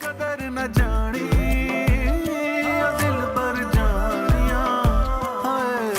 कदर न जानी दिल पर जानिया हाय।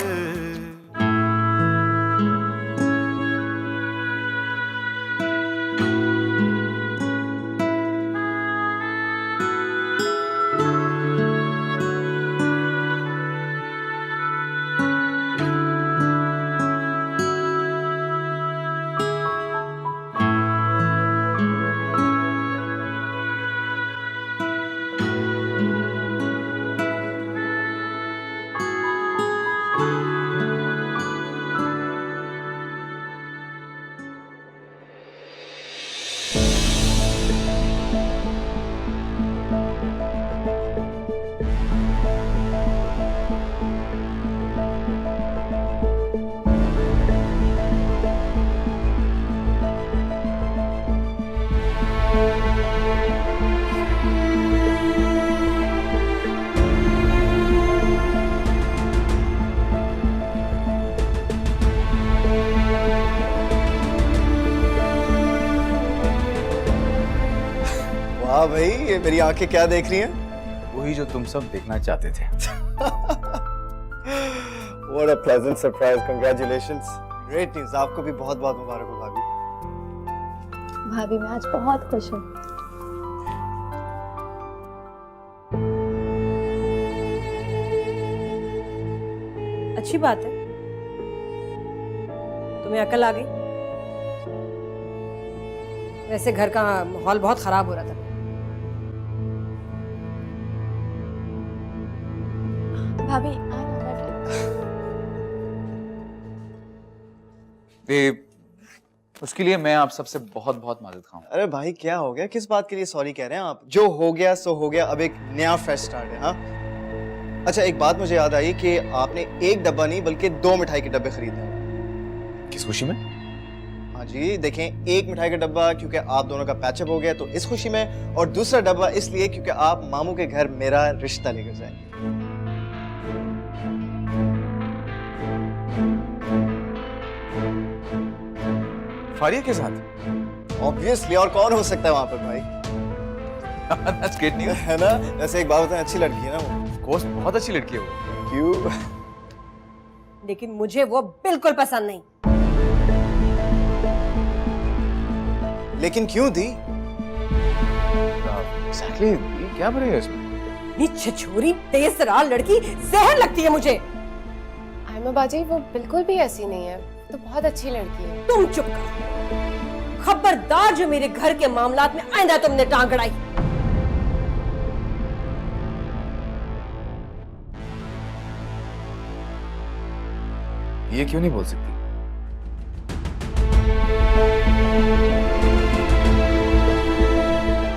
वाह भाई, ये मेरी आंखें क्या देख रही हैं? वही जो तुम सब देखना चाहते थे। What a pleasant surprise, congratulations. Great news, आपको भी बहुत बहुत मुबारक हो भाभी। भाभी मैं आज बहुत खुश हूँ। अच्छी बात है, तुम्हें अकल आ गई। वैसे घर का माहौल बहुत खराब हो रहा था। भाभी उसके लिए मैं आप सबसे बहुत बहुत मदद खाऊं। अरे भाई क्या हो गया, किस बात के लिए सॉरी कह रहे हैं आप? जो हो गया सो हो गया, अब एक नया फ्रेश स्टार्ट है। हाँ अच्छा, एक बात मुझे याद आई कि आपने एक डब्बा नहीं बल्कि 2 मिठाई के डब्बे खरीदे हैं। किस खुशी में? हाँ जी, देखें, एक मिठाई का डब्बा क्योंकि आप दोनों का पैचअप हो गया तो इस खुशी में, और दूसरा डब्बा इसलिए क्योंकि आप मामू के घर मेरा रिश्ता लेकर जाएंगे। फारिया के साथ? ऑब्वियसली, और कौन हो सकता है वहां पर भाई? That's great news. है ना? वैसे एक बात बताएं, अच्छी लड़की है ना वो? Of course, बहुत अच्छी लड़की है वो। क्यों? लेकिन मुझे वो बिल्कुल पसंद नहीं। लेकिन क्यों दी? Exactly, ये क्या बुराई है इसमें? इतनी छिछोरी तेज तरार लड़की जहर लगती है मुझे। आयमा बाजी, वो बिल्कुल भी ऐसी नहीं है, तो बहुत अच्छी लड़की है। तुम चुप कर। खबरदार जो मेरे घर के मामलात में आइंदा तुमने टांग अड़ाई। ये क्यों नहीं बोल सकती?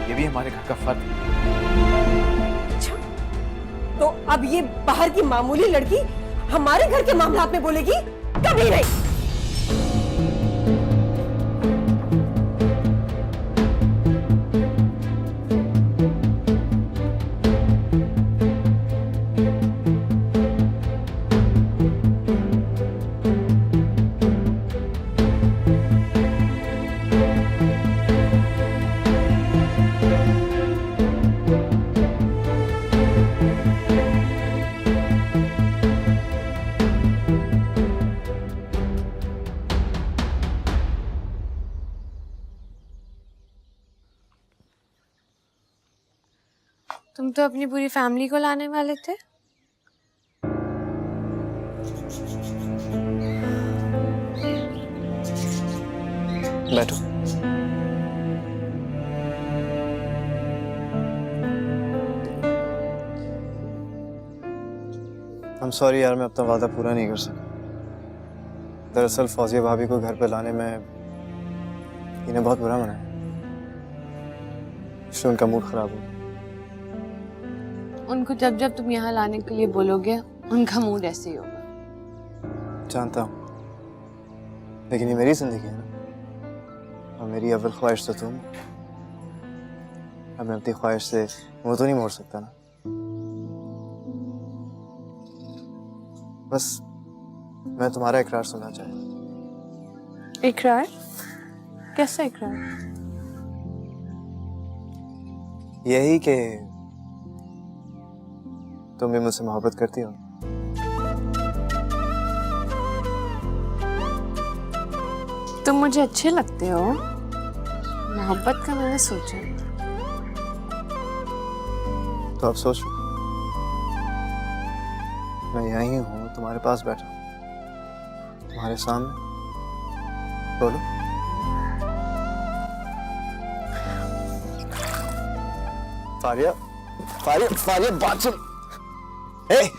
ये भी हमारे घर का फर्ज है। अच्छा, तो अब ये बाहर की मामूली लड़की हमारे घर के मामलात में बोलेगी? कभी नहीं। तुम तो अपनी पूरी फैमिली को लाने वाले थे। बैठो। I'm sorry यार, मैं अपना वादा पूरा नहीं कर सका। दरअसल फौजिया भाभी को घर पे लाने में इन्हें बहुत बुरा मनाया, इसलिए उनका मूड खराब हो। उनको जब जब तुम यहाँ लाने के लिए बोलोगे, उनका मूड ऐसे ही होगा। जानता हूँ, लेकिन ये मेरी जिंदगी है ना, और मेरी अव्वल ख्वाहिश तो तुम। अब मैं अपनी ख्वाहिश से मुंह तो नहीं मोड़ सकता ना। बस मैं तुम्हारा इकरार सुनना चाहता। इकरार? कैसा इकरार? यही कि तुम भी मुझसे मोहब्बत करती हो। तुम मुझे अच्छे लगते हो। मोहब्बत का मैंने सोचा नहीं। तो अब सोच लो। मैं यहीं हूँ, तुम्हारे पास बैठा हूँ, तुम्हारे सामने। बोलो। फारिया, फारिया, फारिया, बात सुन। ए!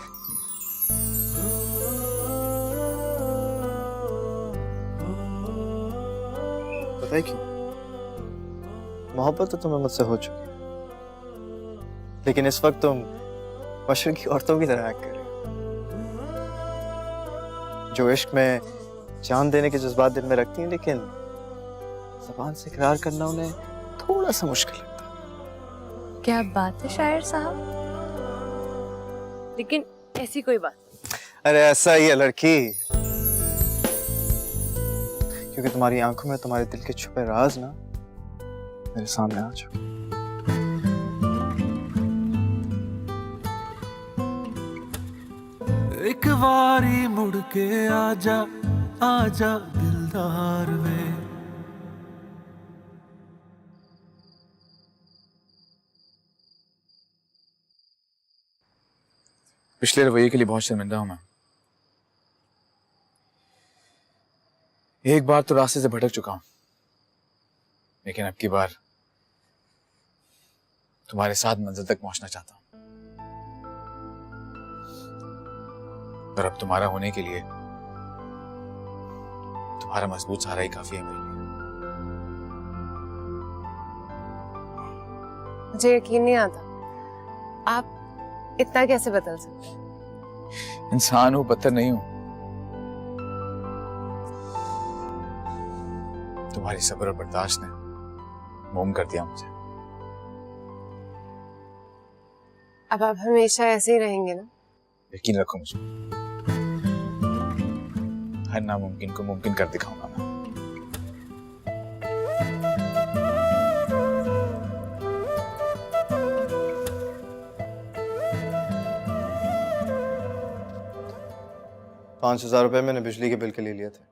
पता है क्यों? मोहब्बत तो तुम्हें मुझसे हो चुकी है, लेकिन इस वक्त तुम मशरकी औरतों की तरह एक्ट कर रही हो, जो इश्क में जान देने के जज्बात दिल में रखती हैं, लेकिन ज़बान से इकरार करना उन्हें थोड़ा सा मुश्किल लगता है। क्या बात है शायर साहब, लेकिन ऐसी कोई बात। अरे ऐसा ही है लड़की, क्योंकि तुम्हारी आंखों में तुम्हारे दिल के छुपे राज ना मेरे सामने आ चुके। एक बारी मुड़ के आजा, आजा दिलदार वे। पिछले रवैये के लिए बहुत शर्मिंदा हूं मैं। एक बार तो रास्ते से भटक चुका हूं, लेकिन अब की बार तुम्हारे साथ मंजिल तक पहुंचना चाहता हूं। और अब तुम्हारा होने के लिए तुम्हारा मजबूत सहारा ही काफी है मेरे लिए। मुझे यकीन नहीं आता, आप इतना कैसे बदल सकते हैं? इंसान हूं, पत्थर नहीं हूं। तुम्हारी सब्र और बर्दाश्त ने मोम कर दिया मुझे। अब आप हमेशा ऐसे ही रहेंगे ना? यकीन रखो मुझे, हर नामुमकिन को मुमकिन कर दिखाऊंगा मैं। ₹5,000 मैंने बिजली के बिल के लिए लिए थे,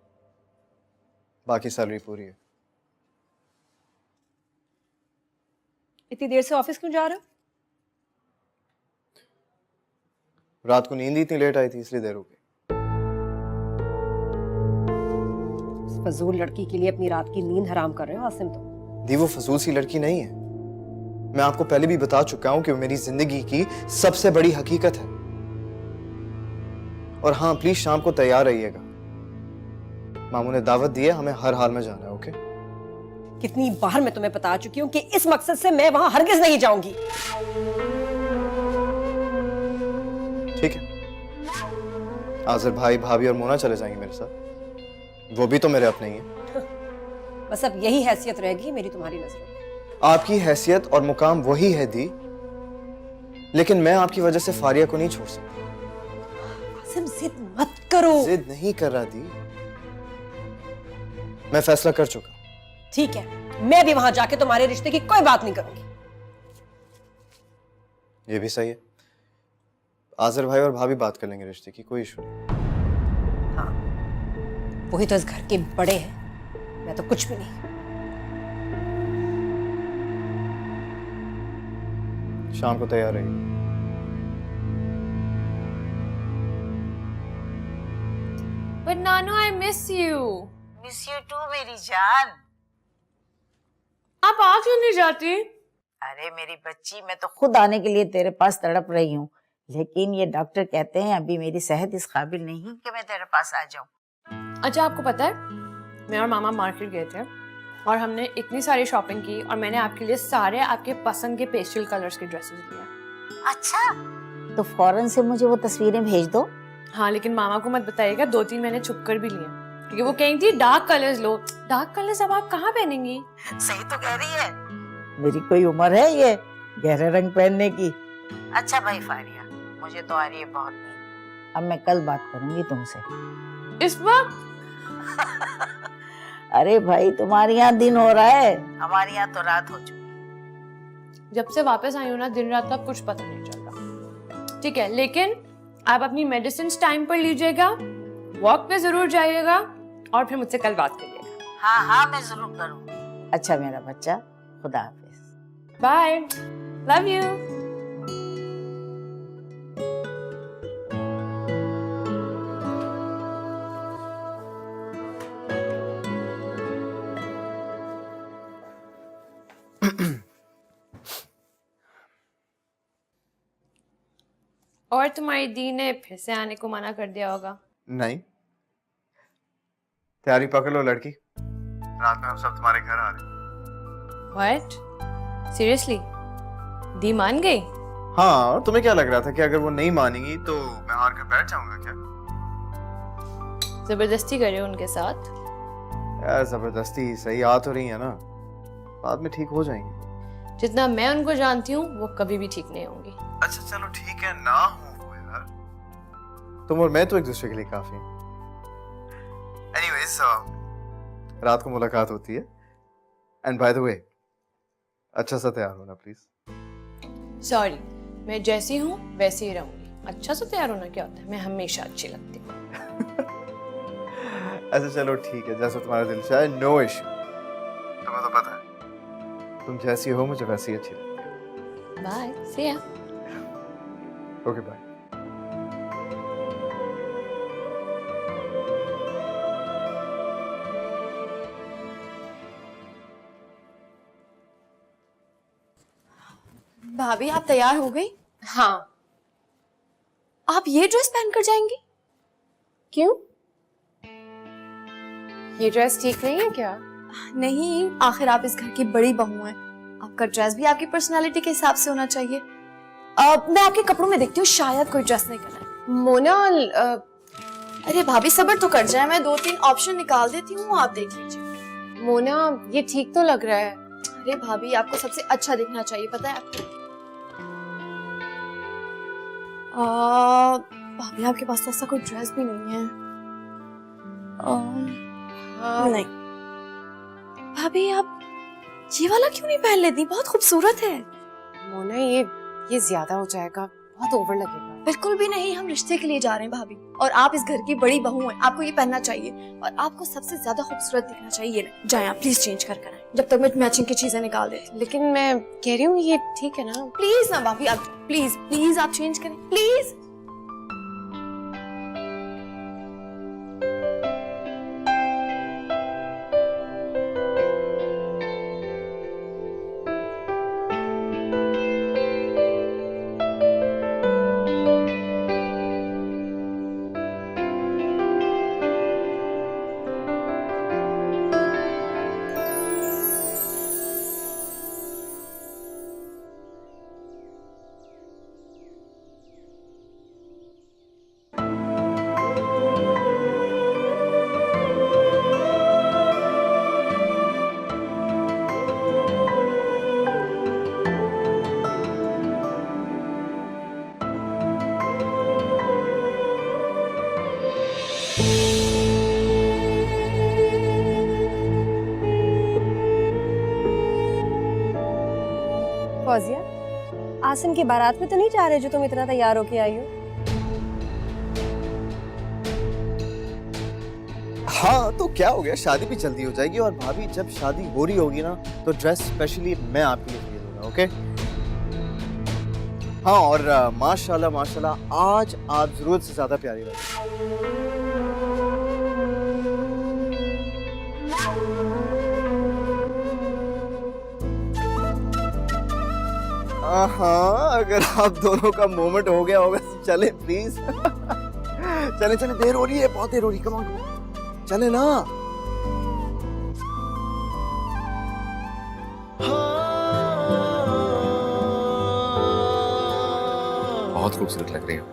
बाकी सैलरी पूरी है। इतनी देर से ऑफिस क्यों जा रहे हो? रात को नींद ही इतनी लेट आई थी, इसलिए देर हो गई। उस फजूल लड़की के लिए अपनी रात की नींद हराम कर रहे हो आसिम तुम। दी वो फजूल सी लड़की नहीं है। मैं आपको पहले भी बता चुका हूं कि वो मेरी जिंदगी की सबसे बड़ी हकीकत है। और हाँ, प्लीज शाम को तैयार रहिएगा। मामू ने दावत दी है, हमें हर हाल में जाना है। ओके? कितनी बार मैं तुम्हें बता चुकी हूँ कि इस मकसद से मैं वहां हरगिज नहीं जाऊंगी। ठीक है, आज़िर भाई, भाभी और मोना चले जाएंगे मेरे साथ। वो भी तो मेरे अपने ही हैं। बस अब यही हैसियत रहेगी मेरी तुम्हारी नजरों में। आपकी हैसियत और मुकाम वही है दी, लेकिन मैं आपकी वजह से फारिया को नहीं छोड़ सकता। आसिम जिद मत करो। जिद नहीं कर रहा दी, मैं फैसला कर चुका। ठीक है, मैं भी वहां जाके तुम्हारे रिश्ते की कोई बात नहीं करूंगी। ये भी सही है, आज़िर भाई और भाभी बात कर लेंगे रिश्ते की, कोई इशू नहीं। हाँ, वही तो इस घर के बड़े हैं, मैं तो कुछ भी नहीं। शाम को तैयार रहिए। But Nanu, I miss you. Miss you too मेरी जान। आप आ क्यों नहीं जाती? अरे मेरी बच्ची, मैं तो खुद आने के लिए तेरे पास तड़प रही हूँ, लेकिन ये डॉक्टर कहते हैं अभी मेरी सेहत इस काबिल नहीं कि मैं तेरे पास आ जाऊँ। अच्छा, आपको पता है मैं और मामा मार्केट गए थे और हमने इतनी सारी शॉपिंग की और मैंने आपके लिए सारे आपके पसंद के पेस्टल कलर्स के ड्रेसेस लिए। अच्छा, तो फौरन से मुझे वो तस्वीरें भेज दो। हाँ, लेकिन मामा को मत बताइएगा, 2-3 मैंने छुप कर भी लिए, क्योंकि वो कही थी डार्क कलर्स लो। डार्क कलर्स अब आप कहाँ पहनेंगी? सही तो कह रही है, मेरी कोई उम्र है ये गहरे रंग पहनने की। अच्छा भाई फारिया, मुझे तो आ रही है बहुत नींद, अब मैं कल बात करूंगी तुमसे। इस वक्त? अरे भाई, तुम्हारे यहाँ दिन हो रहा है, हमारे यहाँ तो रात हो चुकी। जब से वापस आई हूँ ना, दिन रात का कुछ पता नहीं चल रहा। ठीक है, लेकिन आप अपनी मेडिसिन टाइम पर लीजिएगा, वॉक पे जरूर जाइएगा और फिर मुझसे कल बात करिएगा। हाँ हाँ, मैं जरूर करूँगी। अच्छा मेरा बच्चा, खुदा हाफिज। Bye, love you. और तुम्हारी दी ने फिर से आने को मना कर दिया होगा। नहीं, तैयारी पकड़ लो लड़की, रात में हम सब तुम्हारे घर आ रहे हैं। What? Seriously? दी मान गई? हाँ, तुम्हें क्या लग रहा था कि अगर वो नहीं मानेंगी तो मैं हार कर बैठ जाऊंगा क्या? जबरदस्ती करे उनके साथ? यार जबरदस्ती सही आ तो रही है ना, बाद में ठीक हो जाएंगे। जितना मैं उनको जानती हूँ वो कभी भी ठीक नहीं होंगी। अच्छा चलो ठीक है, ना हो यार, तुम और मैं तो एक दूसरे के लिए काफी हैं। एनीवेज, रात को मुलाकात होती है। एंड बाय द वे, अच्छा सा तैयार होना प्लीज। सॉरी, मैं जैसी हूँ वैसी ही रहूंगी। अच्छा सा तैयार होना क्या होता है, मैं हमेशा अच्छी लगती हूँ। अच्छा चलो ठीक है, जैसा तुम्हारा दिल चाहे, नो इश्यू। तुम्हें तो पता है तुम जैसी हो मुझे वैसी अच्छी लगती है। Bye, see ya. Okay bye. भाभी आप तैयार हो गई? हाँ। आप ये ड्रेस पहन कर जाएंगी? क्यों? ये ड्रेस ठीक नहीं है क्या? नहीं, आखिर आप इस घर की बड़ी बहू हैं। आपका ड्रेस भी आपकी पर्सनालिटी के हिसाब से होना चाहिए। मैं आपके कपड़ों में देखती हूँ, शायद कोई ड्रेस नहीं करना है। मोनाल, अरे भाभी सब्र तो कर जाए, मैं 2-3 ऑप्शन निकाल देती हूँ, आप देख लीजिए। मोना ये ठीक तो लग रहा है। अरे भाभी आपको सबसे अच्छा दिखना चाहिए, पता है आपको। भाभी आपके पास तो ऐसा कोई ड्रेस भी नहीं है। नहीं भाभी, आप ये वाला क्यों नहीं पहन लेती? बहुत खूबसूरत है। मोना ये ज्यादा हो जाएगा, बहुत ओवर लगेगा। बिल्कुल भी नहीं, हम रिश्ते के लिए जा रहे हैं भाभी, और आप इस घर की बड़ी बहू हैं, आपको ये पहनना चाहिए और आपको सबसे ज्यादा खूबसूरत दिखना चाहिए। जाए आप प्लीज चेंज कर आए, जब तक मैं मैचिंग की चीजें निकाल देती। लेकिन मैं कह रही हूँ ये ठीक है ना? प्लीज ना भाभी, आप प्लीज प्लीज आप चेंज करें प्लीज। फौजिया, आसिम की बारात में तो नहीं जा रहे जो तुम इतना तैयार होके आई हो? हाँ तो क्या हो गया, शादी भी जल्दी हो जाएगी। और भाभी जब शादी हो रही होगी ना तो ड्रेस स्पेशली मैं आपके लिए खरीदूंगा, ओके? हाँ, और माशाल्लाह माशाल्लाह आज आप जरूरत से ज्यादा प्यारी लग रही हैं। हाँ, अगर आप दोनों का मोमेंट हो गया होगा तो चले प्लीज। चले चले, देर हो रही है, बहुत देर हो रही है, कम ऑन चले ना। बहुत खूबसूरत लग रही हो,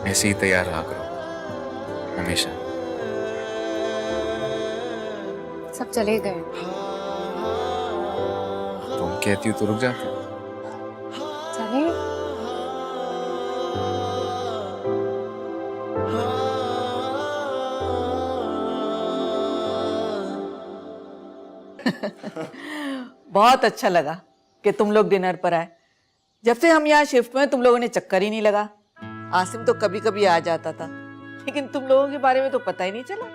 ऐसे ही तैयार रहा करो हमेशा। सब चले गए। तुम कहती हो तो रुक जाते। चले। बहुत अच्छा लगा कि तुम लोग डिनर पर आए। जब से हम यहाँ शिफ्ट में तुम लोगों ने चक्कर ही नहीं लगा। आसिम तो कभी कभी आ जाता था, लेकिन तुम लोगों के बारे में तो पता ही नहीं चला।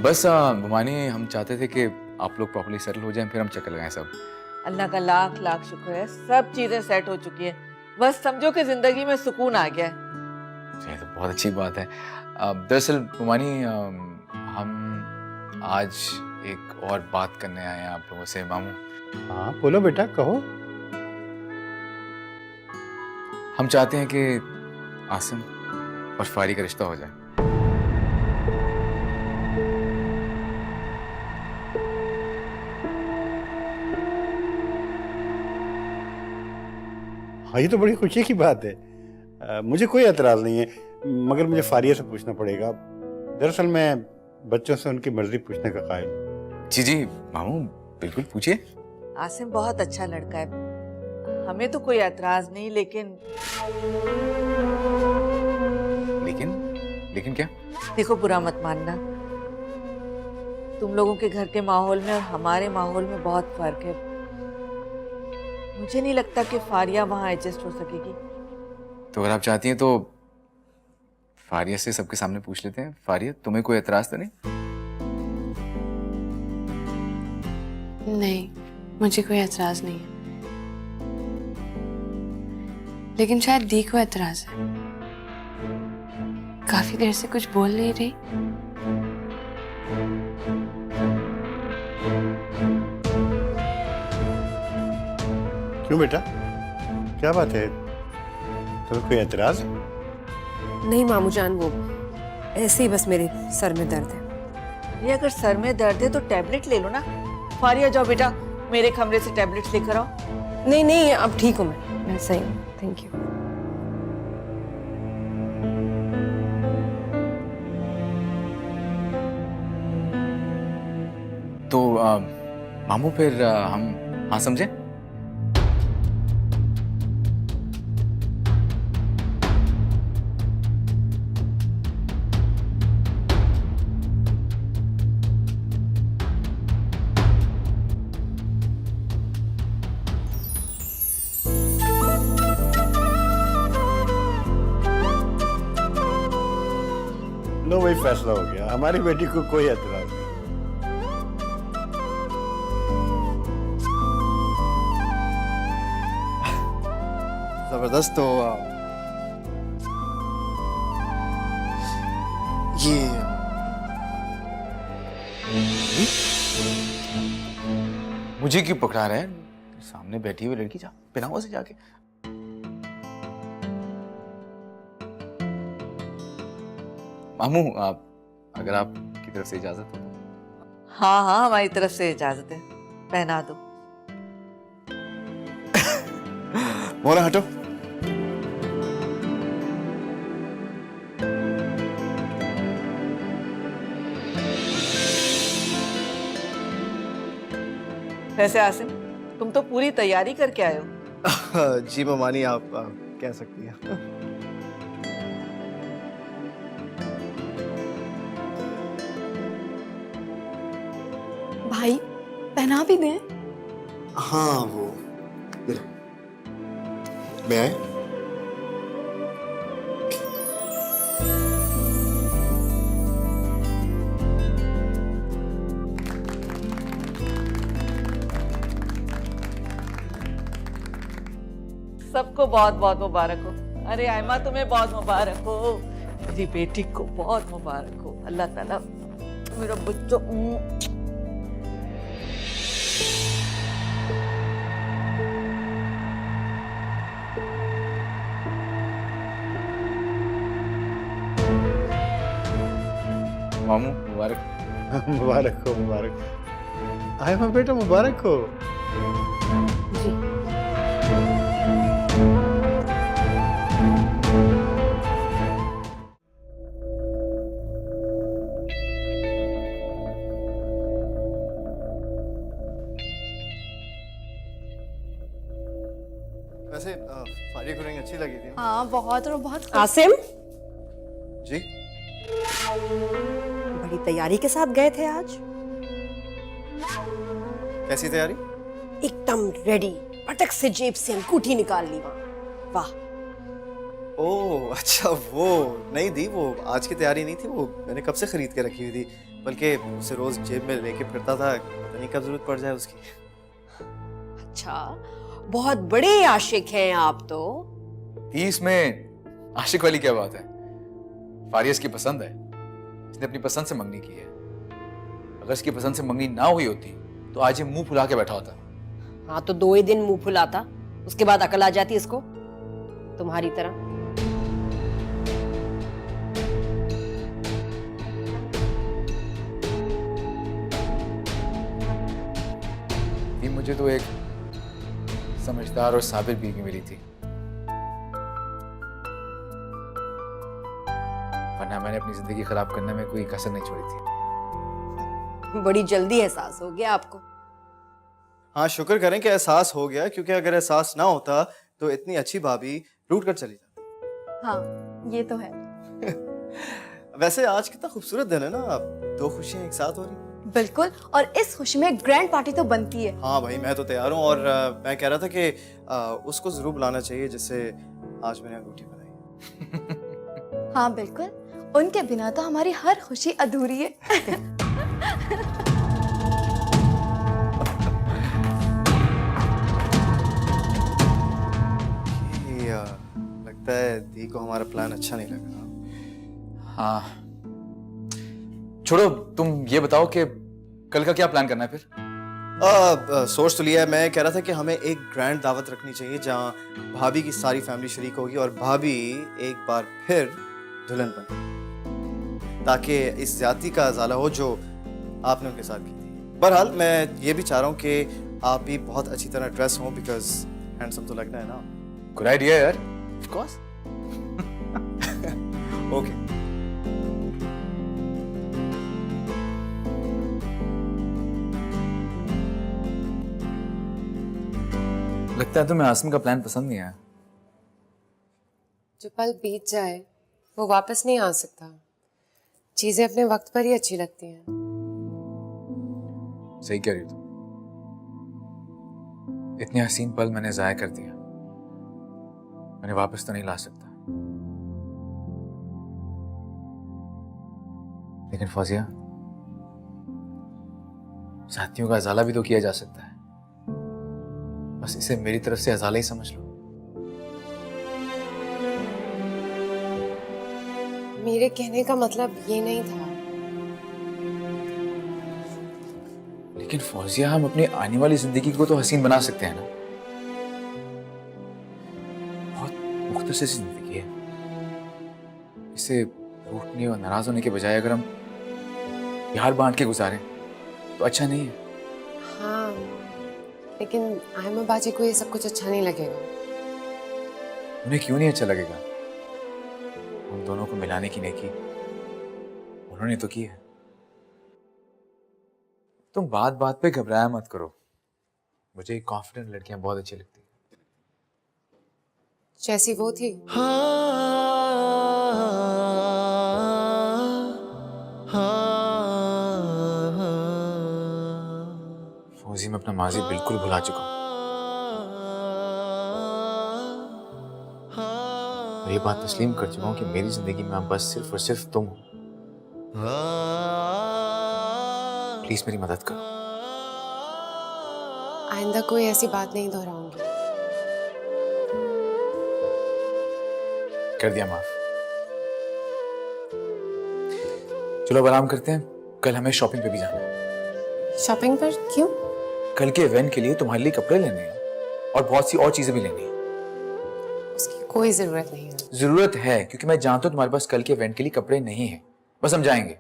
बस भवानी, हम चाहते थे कि आप लोग प्रॉपर्ली सेटल हो जाएं, फिर हम चक्कर लगाएं सब। अल्लाह का लाख लाख शुक्र है, सब चीजें सेट हो चुकी है। बस समझो कि जिंदगी में सुकून आ गया है। ये तो बहुत अच्छी बात है। दरअसल भवानी, हम आज एक और बात करने आए हैं आप लोगों से। मामू, हाँ बोलो बेटा, कहो। हम चाहते हैं कि आसिम और फारी का रिश्ता हो जाए। हाँ, ये तो बड़ी खुशी की बात है। मुझे कोई एतराज नहीं है, मगर मुझे फारिया से पूछना पड़ेगा। दरअसल मैं बच्चों से उनकी मर्जी पूछने का कायल हूं। जी जी मामू, बिल्कुल पूछिए। आसिम बहुत अच्छा लड़का है, हमें तो कोई एतराज नहीं, लेकिन लेकिन क्या? देखो, बुरा मत मानना, तुम लोगों के घर के माहौल में और हमारे माहौल में बहुत फर्क है। मुझे नहीं लगता कि फारिया वहां एडजस्ट हो सकेगी। तो अगर आप चाहती हैं तो फारिया से सबके सामने पूछ लेते हैं। फारिया, तुम्हें कोई एतराज तो नहीं? नहीं, मुझे कोई एतराज नहीं है, लेकिन शायद दी को एतराज है। काफी देर से कुछ बोल नहीं रही। क्यों बेटा, क्या बात है? तुम्हें कोई एतराज है? नहीं मामू जान, वो ऐसे ही बस मेरे सर में दर्द है। ये अगर सर में दर्द है तो टैबलेट ले लो ना। फारिया, जाओ बेटा, मेरे कमरे से टैबलेट्स लेकर आओ। नहीं नहीं, अब ठीक हूँ मैं सही हूँ, थैंक यू। तो मामू, फिर हम हाँ समझे? लो, वही फैसला हो गया। हमारी बेटी को कोई एतराज नहीं। जबरदस्त। तो ये मुझे क्यों पकड़ा रहे हैं? सामने बैठी हुई लड़की, जा पिनाओ से जाके। मामू, आप अगर आपकी तरफ से इजाजत हो। हाँ हाँ, हमारी तरफ से इजाजत है, पहना दो। मोना हटो। वैसे आसिम, तुम तो पूरी तैयारी करके आए हो। जी ममानी, आप कह सकती हैं। भाई पहना भी दें। हाँ, वो मैं आए। सबको बहुत बहुत मुबारक हो। अरे आयमा, तुम्हें बहुत मुबारक हो, मेरी बेटी को बहुत मुबारक हो। अल्लाह ताला मेरा बच्चों। मामू, मुबारक। मुबारक हो, मुबारक। आए माँ बेटा, मुबारक हो। वैसे फारिया को रिंग अच्छी लगी थी। हाँ बहुत, और बहुत आसिम, जी, बड़ी तैयारी के साथ गए थे आज। कैसी तैयारी? एकदम रेडी, पटक से जेब से अंगूठी निकाल ली वहां। वाह। ओह अच्छा, वो नहीं दी, वो आज की तैयारी नहीं थी, वो मैंने कब से खरीद के रखी हुई थी, बल्कि उसे रोज जेब में लेके फिरता था, पता नहीं कब जरूरत पड़ जाए उसकी। अच्छा, बहुत बड़े आशिक हैं आप तो। इसमें आशिक वाली क्या बात है? फारिया इसकी पसंद है, इसने अपनी पसंद से मंगनी की है। अगर इसकी पसंद से मंगनी ना हुई होती तो आज ये मुंह फुला के बैठा होता। हाँ तो 2 ही दिन मुंह फुलाता, उसके बाद अकल आ जाती इसको, तुम्हारी तरह। ये मुझे तो एक समझदार और साबिर बीवी मिली थी, वरना मैंने अपनी जिंदगी खराब करने में कोई कसर नहीं छोड़ी थी। बड़ी जल्दी एहसास हो गया आपको। हाँ शुक्र करें कि एहसास हो गया, क्योंकि अगर एहसास ना होता तो इतनी अच्छी भाभी रूठ कर चली जाती। हाँ ये तो है। वैसे आज कितना खूबसूरत दिन है ना, 2 खुशियां एक साथ हो रही। बिल्कुल, और इस खुशी में ग्रैंड पार्टी तो बनती है। हाँ भाई मैं तो तैयार हूँ, और मैं कह रहा था कि उसको जरूर बुलाना चाहिए जिससे आज मैंने अंगूठी बनाई। हाँ बिल्कुल, उनके बिना तो हमारी हर खुशी अधूरी है। लगता है दी को हमारा प्लान अच्छा नहीं लगा। हाँ छोड़ो, तुम ये बताओ कि कल का क्या प्लान करना है फिर? सोच तो लिया है, मैं कह रहा था कि हमें एक ग्रैंड दावत रखनी चाहिए जहाँ भाभी की सारी फैमिली शरीक होगी और भाभी एक बार फिर दुल्हन बने, ताकि इस ज्यादती का अजाला हो जो आपने उनके साथ की थी। बहरहाल मैं ये भी चाह रहा हूँ कि आप भी बहुत अच्छी तरह ड्रेस हो, बिकॉज हैंडसम तो लगना है ना। गुड आइडिया यार। Of course. ओके। लगता है तुम्हें आसम का प्लान पसंद नहीं आया। जो पल बीत जाए वो वापस नहीं आ सकता। चीजें अपने वक्त पर ही अच्छी लगती हैं। सही कह रही हो तुम। इतने हसीन पल मैंने जाया कर दिया, मैंने वापस तो नहीं ला सकता। लेकिन फौजिया, साथियों का अजाला भी तो किया जा सकता है, बस इसे मेरी तरफ से अजाला ही समझ लो। मेरे कहने का मतलब ये नहीं था। लेकिन फौजिया, हम अपनी आने वाली जिंदगी को तो हसीन बना सकते हैं ना। बहुत मुख्तसर सी जिंदगी है, इसे रूठने और नाराज होने के बजाय अगर हम प्यार बांट के गुजारें तो अच्छा नहीं है। हाँ, लेकिन आयमा बाजी को ये सब कुछ अच्छा नहीं लगेगा। उन्हें क्यों नहीं अच्छा लगेगा? उन दोनों को मिलाने की नेकी उन्होंने तो की है। तुम बात बात पे घबराया मत करो, मुझे कॉन्फिडेंट लड़कियां बहुत अच्छी लगती हैं। जैसी वो थी। फौजी, मैं अपना माजी बिल्कुल भुला चुका हूं, और ये बात तस्लीम कर चुका हूं कि मेरी जिंदगी में बस सिर्फ और सिर्फ तुम हो। प्लीज मेरी मदद करो। आइंदा कोई ऐसी बात नहीं दोहराऊंगी। कर दिया माफ। चलो अब आराम करते हैं, कल हमें शॉपिंग पे भी जाना है। शॉपिंग पर क्यों? कल के इवेंट के लिए तुम्हारे लिए कपड़े लेने हैं और बहुत सी और चीजें भी लेनी है। उसकी कोई जरूरत नहीं है। जरूरत है, क्योंकि मैं जानता हूं तुम्हारे पास कल के इवेंट के लिए कपड़े नहीं है। बस हम जाएंगे।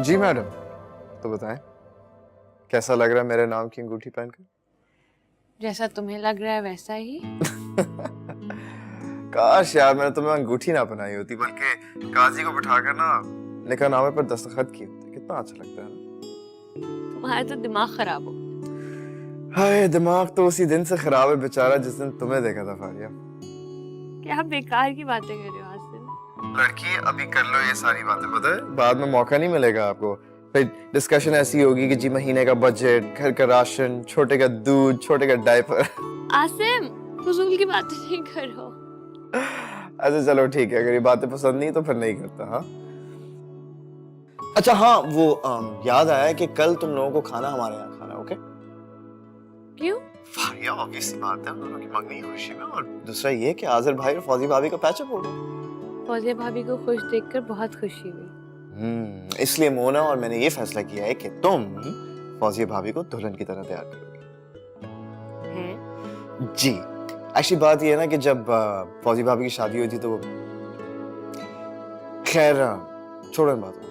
जी मैडम, तो बताएं कैसा लग रहा है मेरे नाम की अंगूठी पहनकर? जैसा तुम्हें लग रहा है वैसा ही। काश यार मैंने तुम्हें अंगूठी ना बनाई होती, बल्कि काजी को बिठाकर ना निकाहनामे पर दस्तखत किए होते। कितना अच्छा लगता है ना। तुम्हारा तो दिमाग खराब हो। हाय, दिमाग तो उसी दिन से खराब है बेचारा जिस दिन तुम्हें देखा था फारिया। क्या बेकार की बातें कर रहे हो आसिम। लड़की अभी कर लो ये सारी बातें, पता है बाद में मौका नहीं मिलेगा आपको। फिर डिस्कशन ऐसी होगी कि जी महीने का बजट, घर का राशन, छोटे का दूध, छोटे का डायपर। आसिम फजूल की बातें नहीं करो। अच्छा चलो ठीक है, अगर ये बातें पसंद नहीं तो फिर नहीं करता। हाँ अच्छा हाँ वो याद आया कि कल तुम लोगों को खाना हमारे यहाँ खाना, ओके? क्यों? फारिया ऑब्वियस बात है, हम दोनों की मंगनी खुशी में, और दूसरा ये कि आज़िर भाई और फौजी भाभी का पैचअप हो गया। फौजिया भाभी को खुश देखकर बहुत खुशी हुई। इसलिए मोना और मैंने ये फैसला किया है कि तुम फौजिया भाभी को दुल्हन की तरह तैयार करोगे। हैं? जी एक्चुअली बात ये है ना कि जब फौजी भाभी की शादी हुई थी तो खैर छोड़ो इन बातों को।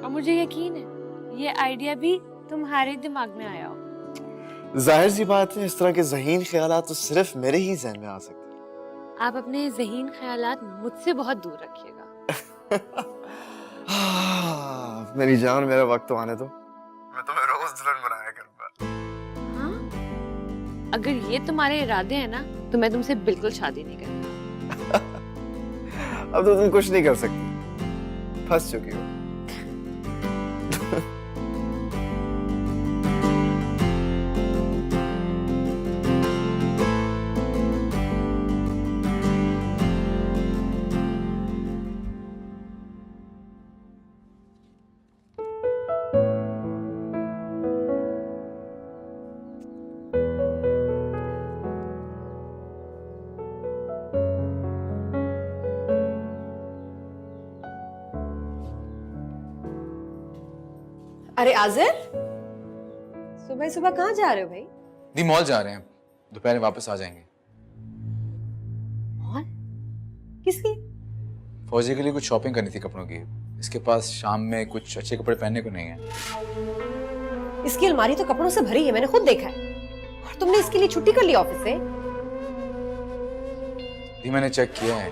और मुझे यकीन है ये आइडिया भी तुम्हारे दिमाग में आया हो। जाहिर सी बात है, इस तरह के ज़हीन ख्यालात तो सिर्फ मेरे ही ज़हन में आ सकते हैं। आप अपने ज़हीन ख्यालात मुझसे बहुत दूर रखिएगा। मेरी जान मेरा वक्त तो आने दो, मैं तुम्हें रोज दुल्हन बनाया करूंगा। हाँ? अगर ये तुम्हारे इरादे हैं ना तो मैं तुमसे बिल्कुल शादी नहीं करूंगा। अब तो तुम कुछ नहीं कर सकती, फंस चुकी हो। अरे आज़िर, सुबह सुबह कहाँ जा रहे हो भाई? दी मॉल जा रहे हैं, दोपहर में वापस आ जाएंगे। मॉल? किसकी? फौजी के लिए कुछ शॉपिंग करनी थी कपड़ों की। इसके पास शाम में कुछ अच्छे कपड़े पहनने को नहीं है। इसकी अलमारी तो कपड़ों से भरी है, मैंने खुद देखा है। और तुमने इसके लिए छुट्टी कर ली ऑफिस से? दी मैंने चेक किया है,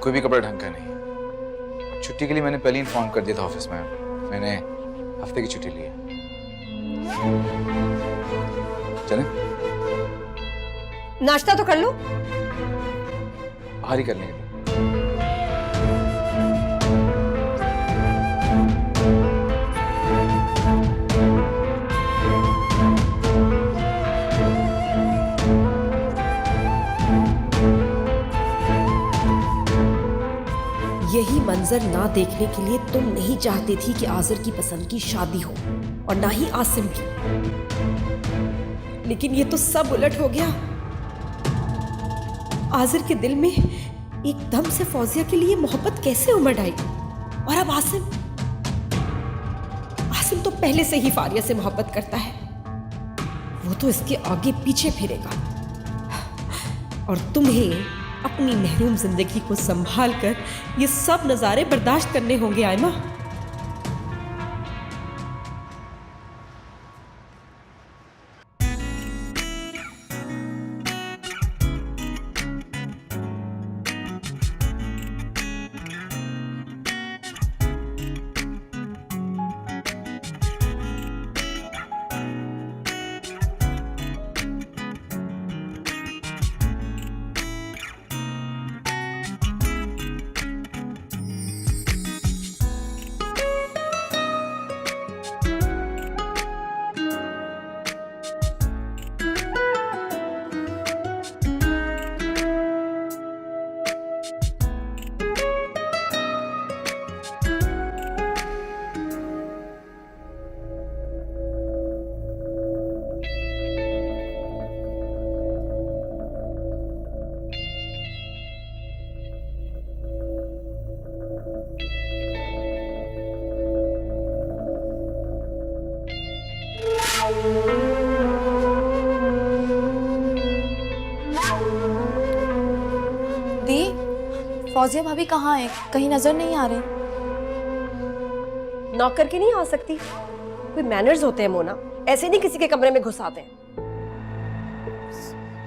कोई भी कपड़ा ढंग का नहीं। छुट्टी के लिए मैंने पहले इन्फॉर्म कर दिया था ऑफिस में। मैंने हफ्ते की छुट्टी ली है। चलें? नाश्ता तो कर लो। बाहर ही कर लेंगे। यही मंजर ना देखने के लिए तुम नहीं चाहती थी कि आज़िर की पसंद की शादी हो, और ना ही आसिम की। लेकिन ये तो सब उलट हो गया। आज़िर के दिल में एकदम से फौजिया के लिए मोहब्बत कैसे उमड़ आई, और अब आसिम तो पहले से ही फारिया से मोहब्बत करता है। वो तो इसके आगे पीछे फिरेगा, और तुम्हें अपनी महरूम जिंदगी को संभाल कर ये सब नजारे बर्दाश्त करने होंगे आयमा। दी, फौजिया भाभी कहाँ है? कहीं नजर नहीं आ रही। नॉक करके नहीं आ सकती? कोई मैनर्स होते हैं मोना, ऐसे नहीं किसी के कमरे में घुस आते हैं।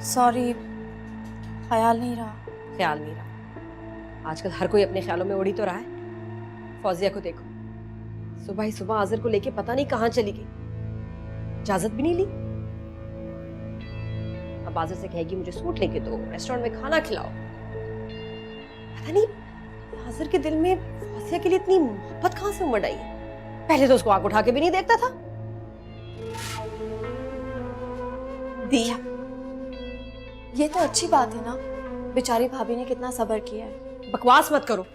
सॉरी, ख्याल नहीं रहा। ख्याल नहीं रहा? आजकल हर कोई अपने ख्यालों में उड़ी तो रहा है। फौजिया को देखो, सुबह ही सुबह आज़िर को लेके पता नहीं कहाँ चली गई, इजाजत भी नहीं ली। अब आज़र से कहेगी मुझे सूट लेके दो, रेस्टोरेंट में खाना खिलाओ। पता नहीं आज़र के दिल में फौजिया के लिए इतनी मोहब्बत कहाँ से उमड़ आई है। पहले तो उसको आंख उठा के भी नहीं देखता था। दिया, ये तो अच्छी बात है ना, बेचारी भाभी ने कितना सब्र किया है। बकवास मत करो,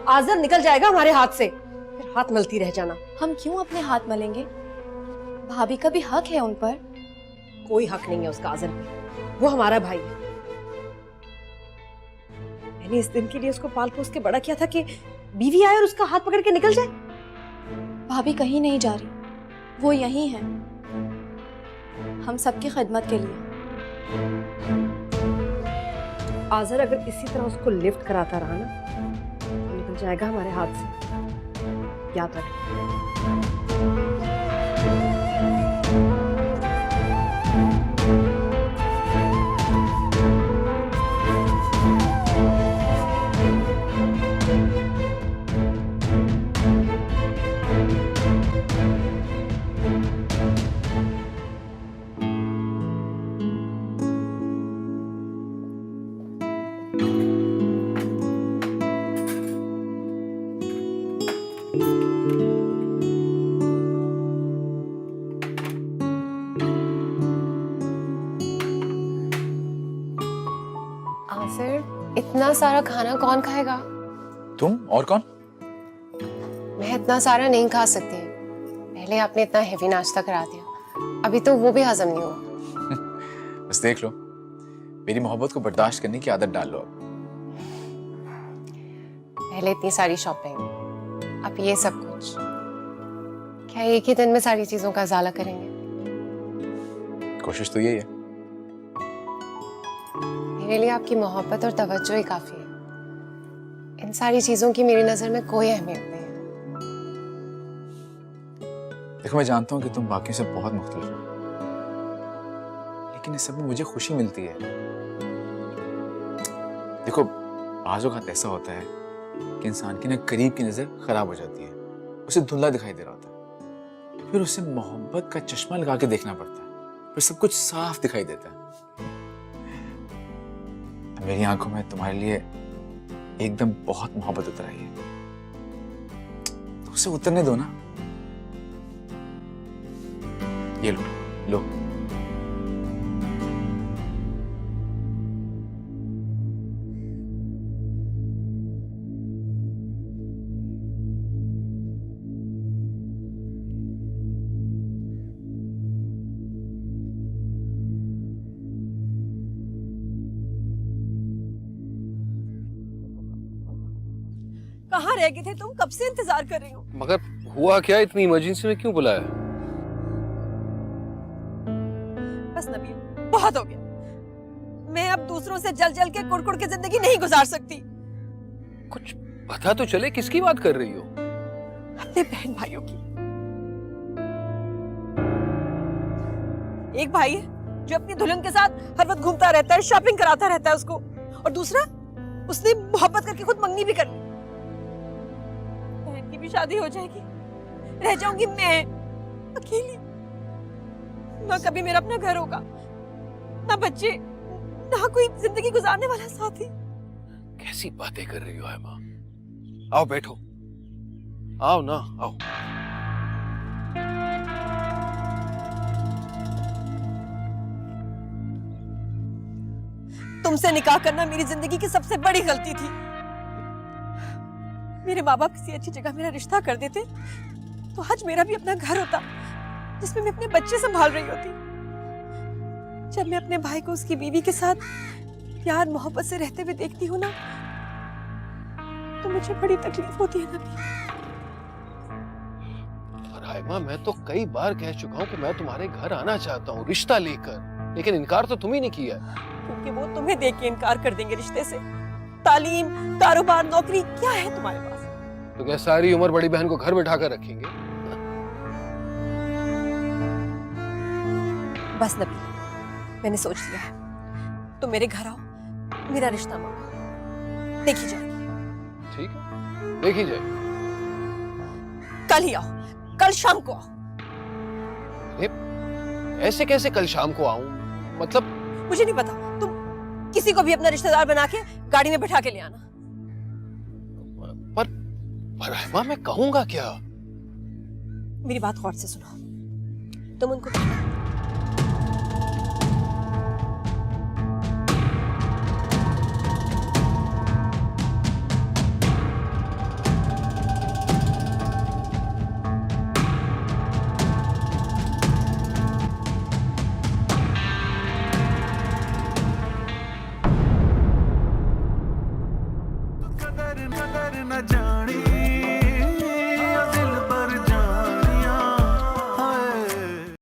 आज़र निकल जाएगा हमारे हाथ से, फिर हाथ मलती रह जाना। हम क्यों अपने हाथ मलेंगे? भाभी का भी हक है उन पर। कोई हक नहीं है उसका आज़र पे, वो हमारा भाई है। मैंने इस दिन के लिए उसको पाल पोस के बड़ा किया था कि बीवी आए और उसका हाथ पकड़ के निकल जाए। भाभी कहीं नहीं जा रही, वो यहीं है, हम सबकी खिदमत के लिए। आज़र अगर इसी तरह उसको लिफ्ट कराता रहा ना तो निकल जाएगा हमारे हाथ से, याद रख। आसिर, इतना सारा खाना कौन खाएगा? तुम और कौन? मैं इतना सारा नहीं खा सकती। पहले आपने इतना हेवी नाश्ता करा दिया, अभी तो वो भी हजम नहीं हुआ। बस देख लो, मेरी मोहब्बत को बर्दाश्त करने की आदत डाल लो अब। पहले इतनी सारी शॉपिंग, अब ये सब कुछ। क्या एक ही दिन में सारी चीजों का उजाला करेंगे? कोशिश तो यही है। मेरे लिए आपकी मोहब्बत और तवज्जो ही काफी है। इन सारी चीजों की मेरी नजर में कोई अहमियत नहीं है। देखो, मैं जानता हूँ कि तुम बाकियों से बहुत मुख्तलिफ हो, लेकिन इस सब में मुझे खुशी मिलती है। देखो, बाज़ औक़ात ऐसा होता है कि इंसान की ना करीब की नजर खराब हो जाती है, उसे धुंधला दिखाई दे रहा होता है, फिर उसे मोहब्बत का चश्मा लगा के देखना पड़ता है, फिर सब कुछ साफ दिखाई देता है। मेरी आंखों में तुम्हारे लिए एकदम बहुत मोहब्बत उतर आई है, तो उसे उतरने दो ना। ये लो लो। कहाँ रह गए थे तुम? कब से इंतजार कर रही हूँ। मगर हुआ क्या? इतनी इमरजेंसी में क्यों बुलाया? बस नबील, बहुत हो गया। मैं अब दूसरों से जल जल के कुड़-कुड़ के जिंदगी नहीं गुजार सकती। कुछ पता तो चले किसकी बात कर रही हो? अपने बहन भाइयों की। एक भाई है जो अपनी दुल्हन के साथ हर वक्त घूमता रहता है, शॉपिंग कराता रहता है उसको, और दूसरा उसने मोहब्बत करके खुद मंगनी भी कर ली। बहन की भी शादी हो जाएगी, रह जाऊंगी मैं अकेली। ना कभी मेरा अपना घर होगा, ना बच्चे, ना कोई जिंदगी गुजारने वाला साथी। कैसी बातें कर रही हो एमा? आओ बैठो, आओ ना, आओ। तुमसे निकाह करना मेरी जिंदगी की सबसे बड़ी गलती थी। मेरे माँ बाप किसी अच्छी जगह मेरा रिश्ता कर देते तो आज मेरा भी अपना घर होता जिसमें मैं अपने बच्चे संभाल रही होती। जब मैं अपने भाई को उसकी बीवी के साथ प्यार मोहब्बत से रहते हुए देखती हूँ ना, तो मुझे बड़ी तकलीफ होती है नबी। राइमा, मैं तो कई बार कह चुका हूँ कि मैं तुम्हारे घर आना चाहता हूँ रिश्ता लेकर, लेकिन इनकार तो तुम ही नहीं किया। क्योंकि वो तुम्हें देख के इनकार कर देंगे रिश्ते से। तालीम, कारोबार, नौकरी क्या है तुम्हारे पास? तो क्या सारी उम्र बड़ी बहन को घर बैठा कर रखेंगे? बस नबी, मैंने सोच लिया है। तुम मेरे घर आओ, मेरा रिश्ता मांगो, देखी जाएगी। ठीक है, देखी जाएगी। कल ही आओ, कल शाम को आओ। ऐसे कैसे कल शाम को आऊं? मतलब मुझे नहीं पता, तुम किसी को भी अपना रिश्तेदार बना के गाड़ी में बैठा के ले आना। पर रहमा, मैं कहूंगा क्या? मेरी बात गौर से सुनो, तुम उनको कहना कदर न जानी